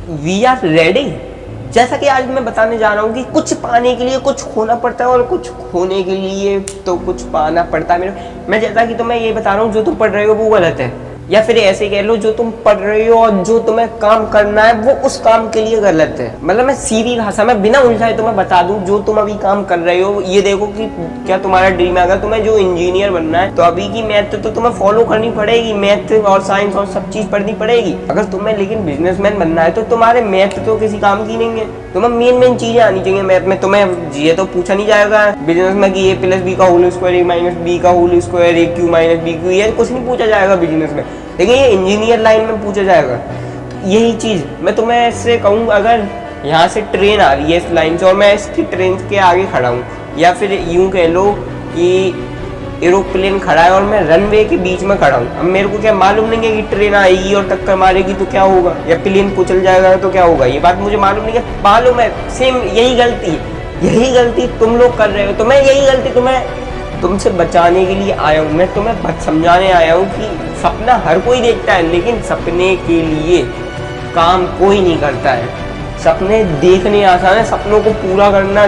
We are ready. जैसा कि आज मैं बताने जा रहा हूँ कि कुछ पाने के लिए कुछ खोना पड़ता है और कुछ खोने के लिए तो कुछ पाना पड़ता है। मैं जैसा कि तुम्हें ये बता रहा हूँ, जो तुम पढ़ रहे हो वो गलत है, या फिर ऐसे कह लो जो तुम पढ़ रहे हो और जो तुम्हें काम करना है वो उस काम के लिए गलत है। मतलब मैं सीधी भाषा में बिना उलझाए तुम्हें बता दूं, जो तुम अभी काम कर रहे हो ये देखो कि क्या तुम्हारा ड्रीम है। अगर तुम्हें जो इंजीनियर बनना है तो अभी की मैथ तो तुम्हें फॉलो करनी पड़ेगी, मैथ और साइंस और सब चीज पढ़नी पड़ेगी। अगर तुम्हें लेकिन बिजनेसमैन बनना है तो तुम्हारे मैथ तो किसी काम की नहीं है, तुम्हें मेन चीजें आनी चाहिए मैथ में। तुम्हें ये तो पूछा नहीं जाएगा बिजनेस में कि a+b का होल स्क्वायर a-b का होल स्क्वायर a³ - b³ ये कुछ नहीं पूछा जाएगा बिजनेस में, लेकिन ये इंजीनियर लाइन में पूछा जाएगा। यही चीज मैं तुम्हें ऐसे कहूँ, अगर यहाँ से ट्रेन आ रही है इस लाइन से और मैं इसकी ट्रेन के आगे खड़ा हूँ, या फिर यूं कह लो कि एरोप्लेन खड़ा है और मैं रनवे के बीच में खड़ा हूँ। अब मेरे को क्या मालूम नहीं है कि ट्रेन आएगी और टक्कर मारेगी तो क्या होगा, या प्लेन कुचल जाएगा तो क्या होगा, ये बात मुझे मालूम नहीं है। मालूम है सेम यही गलती तुम लोग कर रहे हो। तो मैं यही गलती तुमसे बचाने के लिए आया हूँ। मैं तुम्हें समझाने आया हूँ कि सपना हर कोई देखता है, लेकिन सपने के लिए काम कोई नहीं करता है। सपने देखने आसान है, सपनों को पूरा करना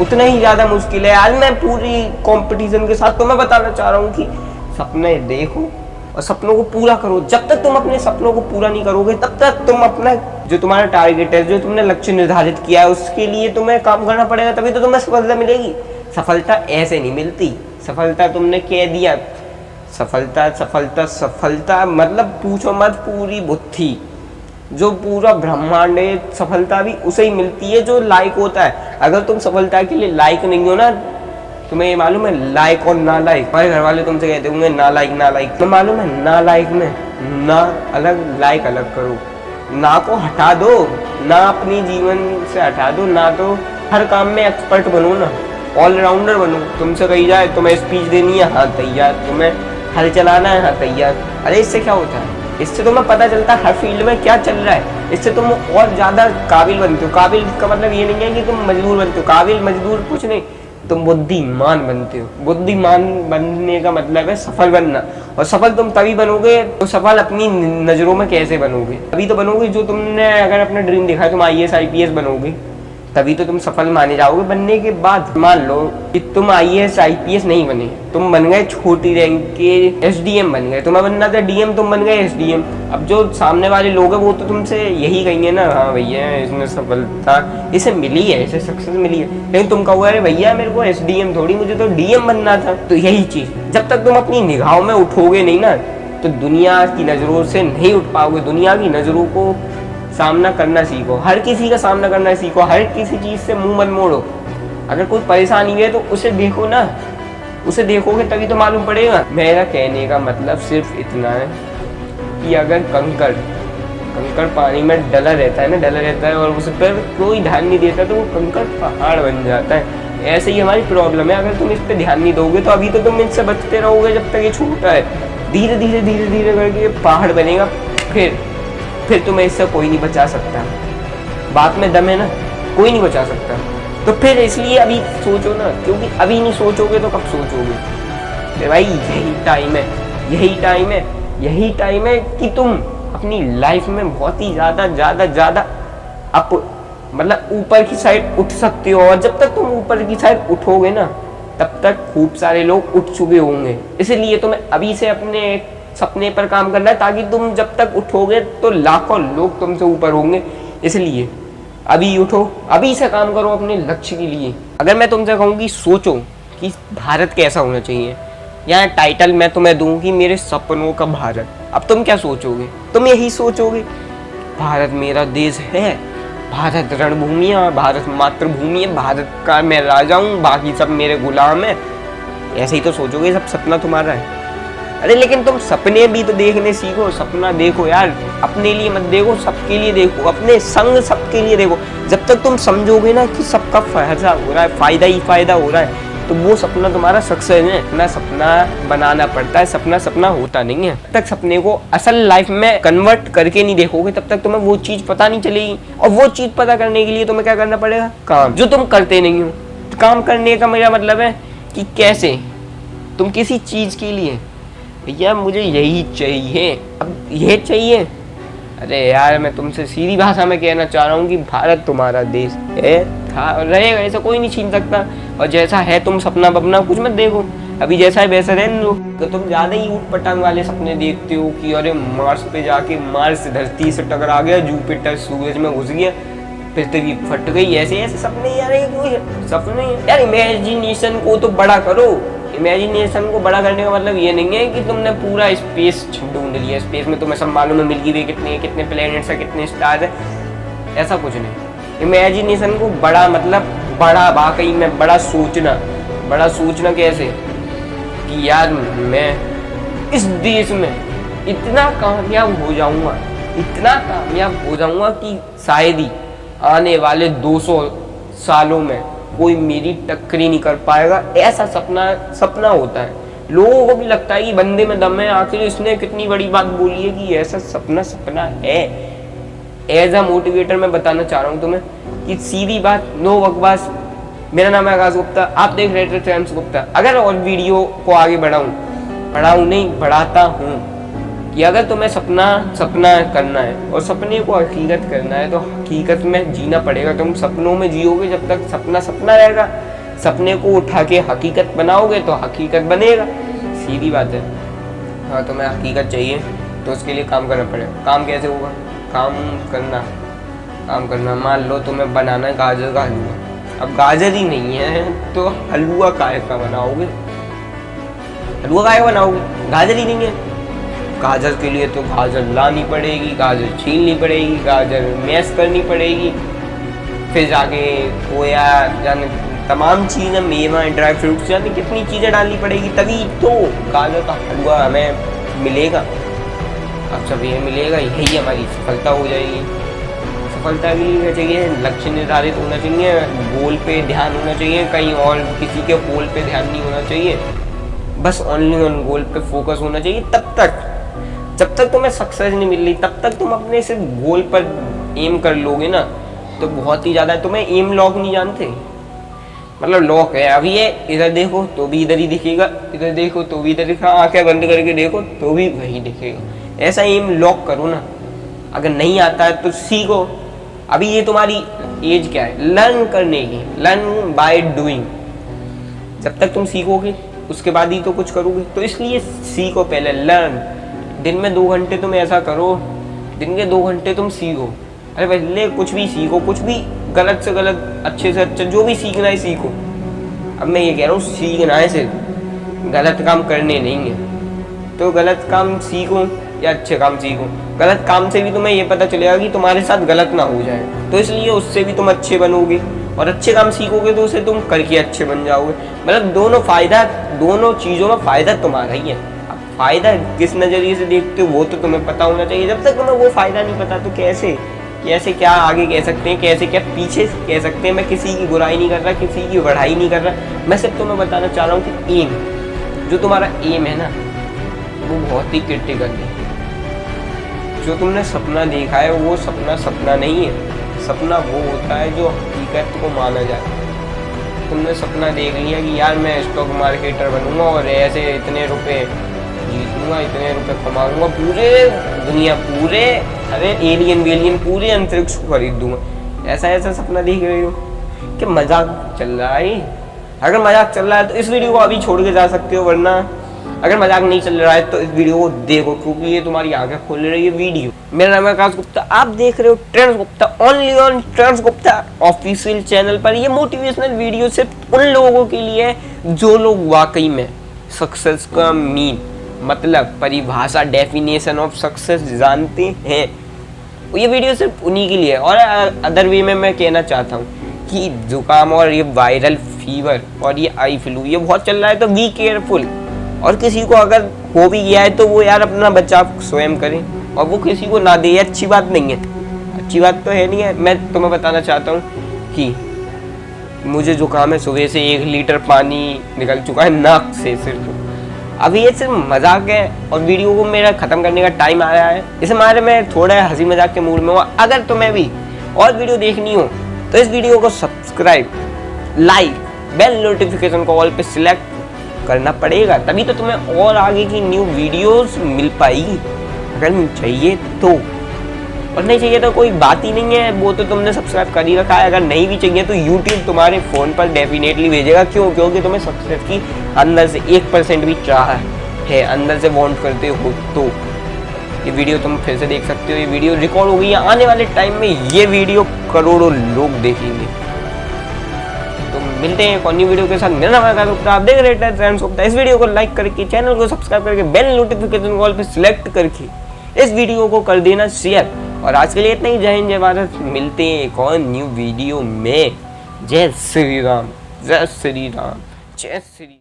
उतना ही ज्यादा मुश्किल है। आज मैं पूरी कंपटीशन के साथ तुम्हें बताना चाह रहा हूँ कि सपने देखो और सपनों को पूरा करो। जब तक तुम अपने सपनों को पूरा नहीं करोगे तब तक तुम अपना जो तुम्हारा टारगेट है, जो तुमने लक्ष्य निर्धारित किया है, उसके लिए तुम्हें काम करना पड़ेगा, तभी तो तुम्हें सफलता मिलेगी। सफलता ऐसे नहीं मिलती। सफलता तुमने कह दिया, सफलता मतलब पूछो मत, पूरी बुद्धि जो पूरा ब्रह्मांड है, सफलता भी उसे ही मिलती है जो लायक होता है। अगर तुम सफलता के लिए लायक नहीं हो ना, तुम्हें ये मालूम है लायक और ना लायक, हमारे घर वाले तुमसे कहते होंगे ना लायक, तो मालूम है ना लायक में ना अलग लायक अलग करो। ना को हटा दो, ना अपनी जीवन से हटा दो, ना तो हर काम में एक्सपर्ट बनो ना, ऑलराउंडर बनो। तुमसे कही जाए तुम्हें स्पीच देनी है, हाँ तैयार, तुम्हें हल चलाना है, हाँ तैयार। अरे इससे क्या होता है, इससे तुम्हें पता चलता है हर फील्ड में क्या चल रहा है, इससे तुम और ज्यादा काबिल बनते हो। काबिल का मतलब ये नहीं है कि तुम मजदूर बनते हो, काबिल मजदूर कुछ नहीं, तुम बुद्धिमान बनते हो। बुद्धिमान बनने का मतलब है सफल बनना, और सफल तुम तभी बनोगे तो सफल अपनी नजरों में कैसे बनोगे, तभी तो बनोगे जो तुमने अगर अपना ड्रीम देखा है, तुम IAS IPS बनोगे तभी तो तुम सफल माने जाओगे। बनने के बाद मान लो कि तुम IAS IPS नहीं बने, तुम बन गए छोटी रैंक के SDM बन गए, तुम्हें बनना था DM, तुम बन गए SDM। अब जो सामने वाले लोग हैं वो तो तुमसे यही कहेंगे ना, हाँ भैया इसने सफलता इसे मिली है, इसे सक्सेस मिली है, लेकिन तुम कहोगे अरे भैया मेरे को SDM थोड़ी, मुझे तो DM बनना था। तो यही चीज जब तक तुम अपनी निगाहों में उठोगे नहीं ना, तो दुनिया की नजरों से नहीं उठ पाओगे। दुनिया की नजरों को सामना करना सीखो, हर किसी का सामना करना सीखो, हर किसी चीज से मुंह मत मोड़ो। अगर कोई परेशानी है तो उसे देखो ना, उसे देखोगे तभी तो मालूम पड़ेगा। मेरा कहने का मतलब सिर्फ इतना है कि अगर कंकड़ पानी में डला रहता है और उस पर कोई ध्यान नहीं देता तो वो कंकड़ पहाड़ बन जाता है। ऐसे ही हमारी प्रॉब्लम है, अगर तुम इस पर ध्यान नहीं दोगे तो अभी तो तुम इससे बचते रहोगे जब तक ये छोटा है। धीरे धीरे करके पहाड़ बनेगा, फिर तुम्हें इससे कोई नहीं बचा सकता। बात में दम है ना, कोई नहीं बचा सकता। तो फिर इसलिए अभी सोचो ना, क्योंकि अभी नहीं सोचोगे तो कब सोचोगे। तो भाई यही टाइम है कि तुम अपनी लाइफ में बहुत ही ज्यादा अप मतलब ऊपर की साइड उठ सकते हो। और जब तक तुम ऊपर की साइड उठोगे ना, तब तक खूब सारे लोग उठ चुके होंगे। इसलिए तुम्हें अभी से अपने सपने पर काम करना है, ताकि तुम जब तक उठोगे तो लाखों लोग तुमसे ऊपर होंगे। इसलिए अभी उठो, अभी से काम करो अपने लक्ष्य के लिए। अगर मैं तुमसे कहूँ कि सोचो कि भारत कैसा होना चाहिए, यहाँ टाइटल मैं तुम्हें दूं कि मेरे सपनों का भारत, अब तुम क्या सोचोगे? तुम यही सोचोगे भारत मेरा देश है, भारत रणभूमि है, भारत मातृभूमि है, भारत का मैं राजा हूँ, बाकी सब मेरे गुलाम है। ऐसे ही तो सोचोगे, सब सपना तुम्हारा है। अरे लेकिन तुम सपने भी तो देखने सीखो, सपना देखो यार, अपने लिए मत देखो, सबके लिए देखो, अपने संग सबके लिए देखो। जब तक तुम समझोगे ना कि सबका फायदा हो रहा है, फायदा ही फायदा हो रहा है, तो वो सपना तुम्हारा सक्सेस है। अपना सपना बनाना पड़ता है, सपना होता नहीं है। तब तक सपने को असल लाइफ में कन्वर्ट करके नहीं देखोगे, तब तक तुम्हें वो चीज पता नहीं चलेगी। और वो चीज पता करने के लिए तुम्हें क्या करना पड़ेगा? काम, जो तुम करते नहीं हो। काम करने का मेरा मतलब है कि कैसे तुम किसी चीज के लिए, भैया मुझे यही चाहिए, अब ये चाहिए, अरे यार मैं तुमसे सीधी भाषा में कहना चाह रहा हूँ कि भारत तुम्हारा देश है, था और रहेगा, ऐसा कोई नहीं छीन सकता। और जैसा है तुम सपना बपना कुछ मत देखो, अभी जैसा है वैसा रहने दो। तो तुम ज्यादा ही ऊट पटांग वाले सपने देखते हो कि अरे मार्स पे जाके मार्स धरती से टकरा गया, जुपिटर सूरज में घुस गया, पृथ्वी फट गई, ऐसे ऐसे सपने यार, ये कोई सपने यार। इमेजिनेशन को तो बड़ा करो। इमेजिनेशन को बड़ा करने का मतलब ये नहीं है कि तुमने पूरा स्पेस ढूंढ लिया, स्पेस में तुम्हें सब मालूम है मिल्की वे कितने कितने प्लैनेट्स है, कितने स्टार है, ऐसा कुछ नहीं। इमेजिनेशन को बड़ा मतलब बड़ा वाकई में बड़ा सोचना कैसे कि यार मैं इस देश में इतना कामयाब हो जाऊंगा कि शायद ही आने वाले 200 सालों में कोई मेरी टक्करी नहीं कर पाएगा। ऐसा सपना होता है। लोगों को भी लगता है कि बंदे में दम है, आखिर इसने कितनी बड़ी बात बोली है कि ऐसा सपना है। एज अ मोटिवेटर मैं बताना चाह रहा हूँ तुम्हें कि सीधी बात, नो बकवास। मेरा नाम है आकाश गुप्ता, आप देख रहे थे ट्रेंड्स गुप्ता। अगर और वीडियो को आगे बढ़ाता हूँ कि अगर तुम्हें सपना करना है और सपने को हकीकत करना है तो हकीकत में जीना पड़ेगा। तुम सपनों में जियोगे जब तक सपना रहेगा, सपने को उठा के हकीकत बनाओगे तो हकीकत बनेगा, सीधी बात है। हाँ, तुम्हें हकीकत चाहिए तो उसके लिए काम करना पड़ेगा। काम कैसे होगा? काम करना मान लो तुम्हें बनाना है गाजर का हलवा, अब गाजर ही नहीं है तो हलवा काहे का बनाओगे? गाजर ही नहीं है। गाजर के लिए तो गाजर लानी पड़ेगी, गाजर छीलनी पड़ेगी, गाजर मैश करनी पड़ेगी, फिर जाके खोया जाने तमाम चीज़ें, मेवा, ड्राई फ्रूट्स जाने कितनी चीज़ें डालनी पड़ेगी, तभी तो गाजर का हलवा हमें मिलेगा। अब सब ये मिलेगा, यही हमारी सफलता हो जाएगी। सफलता के लिए चाहिए लक्ष्य निर्धारित होना चाहिए, गोल पे ध्यान होना चाहिए, कहीं और किसी के गोल पे ध्यान नहीं होना चाहिए, बस ओनली ऑन गोल पे फोकस होना चाहिए। जब तक तुम्हें सक्सेस नहीं मिल रही तब तक तुम अपने सिर्फ गोल पर एम कर लोगे ना तो बहुत ही ज़्यादा। तुम्हें एम लॉक नहीं जानते, मतलब लॉक है। अभी ये इधर देखो तो भी इधर ही दिखेगा, इधर देखो तो भी इधर दिखा, आंखें बंद करके देखो तो भी वही दिखेगा। ऐसा एम लॉक करो ना। अगर नहीं आता है तो सीखो। अभी ये तुम्हारी एज क्या है? लर्न करने की, लर्न बाय डूइंग। जब तक तुम सीखोगे उसके बाद ही तो कुछ करोगे, तो इसलिए सीखो पहले, लर्न। दिन में 2 घंटे तुम ऐसा करो, दिन के 2 घंटे तुम सीखो। अरे पहले कुछ भी सीखो, कुछ भी गलत से गलत, अच्छे से अच्छा, जो भी सीखना है सीखो। अब मैं ये कह रहा हूँ सीखना है, सिर्फ गलत काम करने नहीं है। तो गलत काम सीखो या अच्छे काम सीखो। गलत काम से भी तुम्हें ये पता चलेगा कि तुम्हारे साथ गलत ना हो जाए, तो इसलिए उससे भी तुम अच्छे बनोगे। और अच्छे काम सीखोगे तो उसे तुम करके अच्छे बन जाओगे। मतलब दोनों चीज़ों में फ़ायदा तुम्हारा ही है। अब फ़ायदा किस नज़रिए से देखते हो वो तो तुम्हें पता होना चाहिए। जब तक तुम्हें वो फ़ायदा नहीं पता तो कैसे क्या आगे कह सकते हैं, कैसे क्या पीछे कह सकते हैं। मैं किसी की बुराई नहीं कर रहा, किसी की बढ़ाई नहीं कर रहा, मैं सिर्फ तुम्हें बताना चाह रहा हूँ कि एम, जो तुम्हारा एम है ना वो बहुत ही क्रिटिकल है। जो तुमने सपना देखा है वो सपना नहीं है। सपना वो होता है जो हकीकत को माना जाए। तुमने सपना देख लिया कि यार मैं स्टॉक मार्केटर बनूंगा और ऐसे इतने रुपए जीतूंगा, इतने रुपए कमाऊंगा, पूरे दुनिया, पूरे अरे एलियन पूरे अंतरिक्ष को खरीद दूंगा। ऐसा सपना देख रहे हो कि मजाक चल रहा है? अगर मजाक चल रहा है तो इस वीडियो को अभी छोड़ के जा सकते हो, वरना अगर मजाक नहीं चल रहा है तो इस वीडियो को देखो, क्योंकि ये तुम्हारी आंखें खोल रही है वीडियो। मेरा नाम है आकाश गुप्ता, आप देख रहे हो trends Gupta, only on trends Gupta official channel पर। ये मोटिवेशनल वीडियो सिर्फ उन लोगों के लिए है जो लोग वाकई में सक्सेस का मीन, मतलब परिभाषा, डेफिनेशन ऑफ सक्सेस जानते हैं। ये वीडियो सिर्फ उन्हीं के लिए है। और अदर वे में मैं कहना चाहता हूँ कि जुकाम और ये वायरल फीवर और ये आई फ्लू ये बहुत चल रहा है, तो बी केयरफुल। और किसी को अगर हो भी गया है तो वो यार अपना बचाव स्वयं करें और वो किसी को ना दे। ये अच्छी बात नहीं है, अच्छी बात तो है नहीं है। मैं तुम्हें बताना चाहता हूँ कि मुझे जुकाम है, सुबह से 1 लीटर पानी निकल चुका है नाक से सिर्फ। अभी ये सिर्फ मजाक है और वीडियो को मेरा ख़त्म करने का टाइम आया है। इस मारे में थोड़ा हंसी मजाक के मूड में हुआ। अगर तुम्हें भी और वीडियो देखनी हो तो इस वीडियो को सब्सक्राइब, लाइक, बेल नोटिफिकेशन को ऑल पे सिलेक्ट करना पड़ेगा, तभी तो तुम्हें और आगे की न्यू वीडियोस मिल पाएगी। अगर चाहिए तो और नहीं चाहिए तो कोई बात ही नहीं है, वो तो तुमने सब्सक्राइब कर ही रखा है। अगर नहीं भी चाहिए तो यूट्यूब तुम्हारे फ़ोन पर डेफिनेटली भेजेगा। क्यों? क्योंकि तुम्हें सक्सेस की अंदर से 1% भी चाह है, अंदर से वांट करते हो। तो ये वीडियो तुम फिर से देख सकते हो। ये वीडियो रिकॉर्ड हो गई है, आने वाले टाइम में ये वीडियो करोड़ों लोग देखेंगे। तो मिलते हैं एक और न्यू वीडियो के साथ। मेरा नाम है आकाश गुप्ता, आप देख रहे हैं ट्रेंड्स गुप्ता। इस वीडियो को लाइक करके, चैनल को सब्सक्राइब करके, बेल नोटिफिकेशन कॉल पे सिलेक्ट करके इस वीडियो को कर देना शेयर। और आज के लिए इतना ही। जय हिंद, जय भारत। मिलते हैं एक और न्यू वीडियो में। जय श्री राम, जय श्री राम, जय श्री।